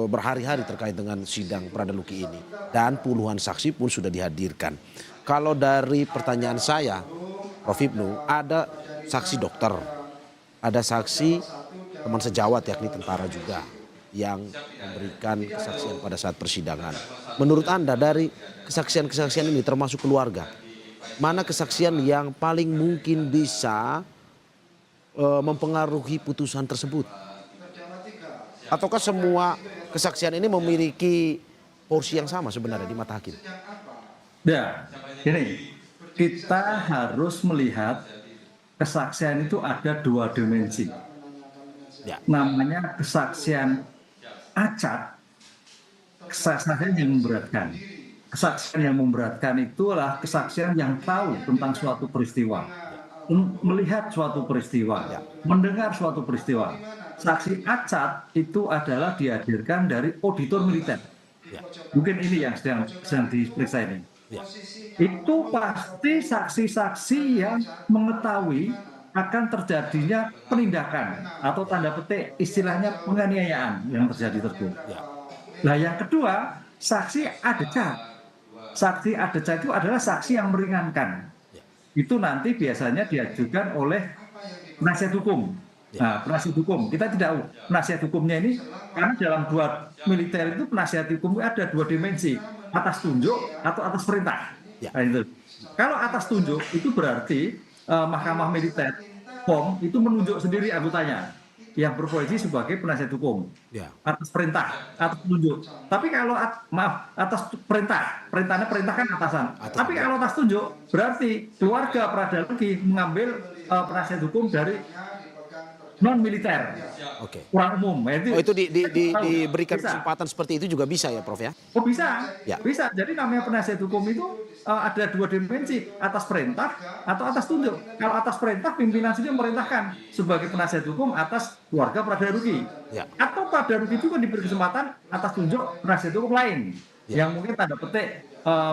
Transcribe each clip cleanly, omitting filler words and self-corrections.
berhari-hari terkait dengan sidang Pradaluki ini dan puluhan saksi pun sudah dihadirkan. Kalau dari pertanyaan saya, Prof. Hipnu, ada saksi dokter, ada saksi teman sejawat yakni tentara juga yang memberikan kesaksian pada saat persidangan. Menurut Anda dari kesaksian-kesaksian ini termasuk keluarga, mana kesaksian yang paling mungkin bisa mempengaruhi putusan tersebut? Ataukah semua kesaksian ini memiliki porsi yang sama sebenarnya di mata hakim? Ya, ini kita harus melihat kesaksian itu ada dua dimensi. Ya. Namanya kesaksian acak, kesaksian yang memberatkan. Kesaksian yang memberatkan itulah kesaksian yang tahu tentang suatu peristiwa, melihat suatu peristiwa, mendengar suatu peristiwa. Saksi acat itu adalah dihadirkan dari auditor militer. Mungkin ini yang sedang diperiksa ini. Itu pasti saksi-saksi yang mengetahui akan terjadinya penindakan atau tanda petik istilahnya penganiayaan yang terjadi tersebut. Nah, yang kedua, saksi adeca. Saksi adeca itu adalah saksi yang meringankan. Itu nanti biasanya diajukan oleh penasihat hukum. Nah, penasihat hukum, kita tidak tahu penasihat hukumnya ini, karena dalam dua militer itu penasihat hukum ada dua dimensi, atas tunjuk atau atas perintah. Nah, itu. Kalau atas tunjuk itu berarti Mahkamah Militer POM itu menunjuk sendiri anggotanya yang berposisi sebagai penasihat hukum atas perintah, atas tunjuk. Tapi kalau atas perintahnya perintah kan atasan. Tapi kalau atas tunjuk berarti keluarga Pradaluki mengambil penasihat hukum dari non militer, kurang umum. Itu diberikan kesempatan seperti itu juga bisa ya, Prof ya? Oh bisa, bisa. Jadi namanya penasihat hukum itu ada dua dimensi, atas perintah atau atas tunjuk. Kalau atas perintah, pimpinan sendiri memerintahkan sebagai penasihat hukum atas keluarga Pradaluki. Atau Pradaluki juga diberi kesempatan atas tunjuk penasihat hukum lain, yang mungkin tanda petik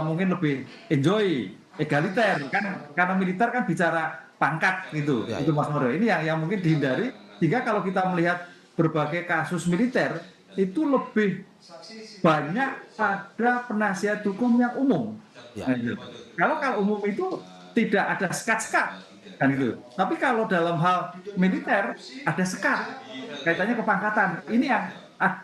mungkin lebih enjoy, egaliter, kan karena militer kan bicara pangkat gitu, itu Mas Mario. Ini yang mungkin dihindari, sehingga kalau kita melihat berbagai kasus militer itu lebih banyak pada penasihat hukum yang umum. Kalau umum itu tidak ada sekat-sekat kan gitu. Tapi kalau dalam hal militer ada sekat, kaitannya kepangkatan. Ini yang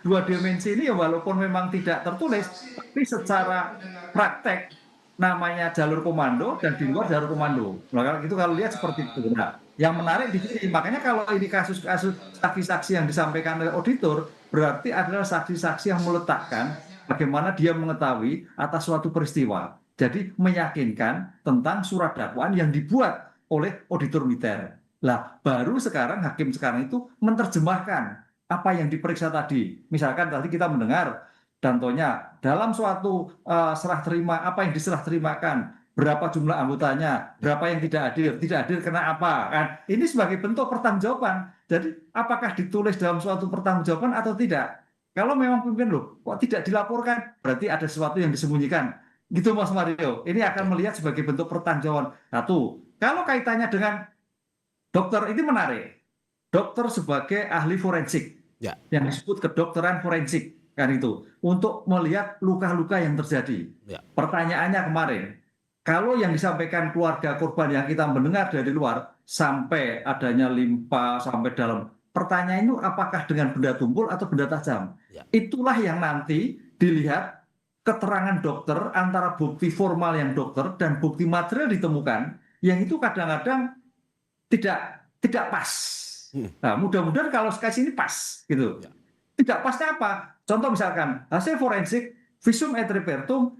dua dimensi ini ya, walaupun memang tidak tertulis, tapi secara praktek namanya jalur komando dan di luar jalur komando. Nah, kalau lihat seperti itu. Nah, yang menarik di sini, makanya kalau ini kasus-kasus saksi-saksi yang disampaikan oleh auditor, berarti adalah saksi-saksi yang meletakkan bagaimana dia mengetahui atas suatu peristiwa. Jadi meyakinkan tentang surat dakwaan yang dibuat oleh auditor militer. Lah, baru sekarang hakim sekarang itu menerjemahkan apa yang diperiksa tadi. Misalkan tadi kita mendengar contohnya dalam suatu serah terima, apa yang diserah terimakan, berapa jumlah anggotanya, berapa yang tidak hadir kena apa, kan? Ini sebagai bentuk pertanggungjawaban. Jadi apakah ditulis dalam suatu pertanggungjawaban atau tidak? Kalau memang pimpin loh, kok tidak dilaporkan, berarti ada sesuatu yang disembunyikan. Gitu Mas Mario. Ini akan melihat sebagai bentuk pertanggungjawaban. Satu, kalau kaitannya dengan dokter ini menarik. Dokter sebagai ahli forensik, yang disebut kedokteran forensik. Kan itu untuk melihat luka-luka yang terjadi. Pertanyaannya kemarin, kalau yang disampaikan keluarga korban yang kita mendengar dari luar sampai adanya limpa sampai dalam, pertanyaan itu apakah dengan benda tumpul atau benda tajam? Itulah yang nanti dilihat keterangan dokter antara bukti formal yang dokter dan bukti material ditemukan, yang itu kadang-kadang tidak pas. Nah, mudah-mudahan kalau kasus ini pas gitu. Tidak pasnya apa? Contoh misalkan hasil forensik visum et repertum,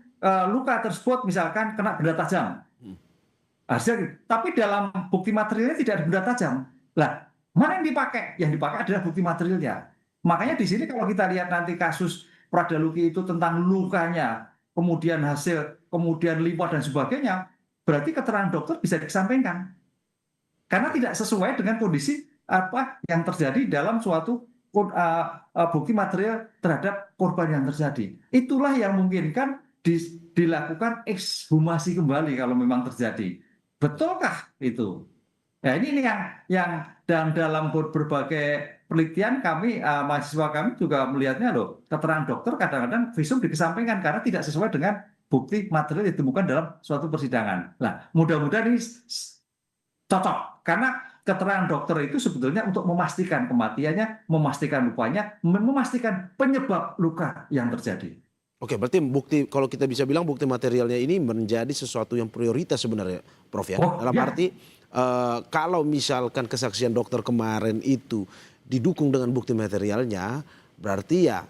luka tersebut misalkan kena benda tajam. Tapi dalam bukti materialnya tidak ada benda tajam. Lah, mana yang dipakai? Yang dipakai adalah bukti materialnya. Makanya di sini kalau kita lihat nanti kasus Pradaluki itu tentang lukanya, kemudian hasil, kemudian limpa dan sebagainya, berarti keterangan dokter bisa disampaikan. Karena tidak sesuai dengan kondisi apa yang terjadi dalam suatu bukti material terhadap korban yang terjadi. Itulah yang memungkinkan dilakukan ekshumasi kembali kalau memang terjadi. Betulkah itu? Nah, ini yang dalam berbagai penelitian kami, mahasiswa kami juga melihatnya loh, keterangan dokter kadang-kadang visum dikesampingkan karena tidak sesuai dengan bukti material yang ditemukan dalam suatu persidangan. Nah, mudah-mudahan ini cocok karena keterangan dokter itu sebetulnya untuk memastikan kematiannya, memastikan lukanya, memastikan penyebab luka yang terjadi. Oke, berarti bukti kalau kita bisa bilang bukti materialnya ini menjadi sesuatu yang prioritas sebenarnya, Prof ya. Oh Dalam ya, arti kalau misalkan kesaksian dokter kemarin itu didukung dengan bukti materialnya, berarti ya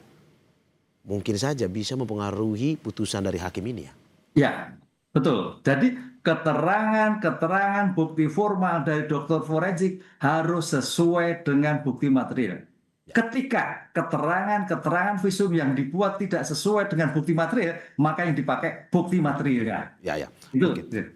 mungkin saja bisa mempengaruhi putusan dari hakim ini ya. ya, betul. Jadi keterangan bukti formal dari dokter forensik harus sesuai dengan bukti material. Ketika keterangan visum yang dibuat tidak sesuai dengan bukti material, maka yang dipakai bukti material. Ya, ya. Itu. Oke.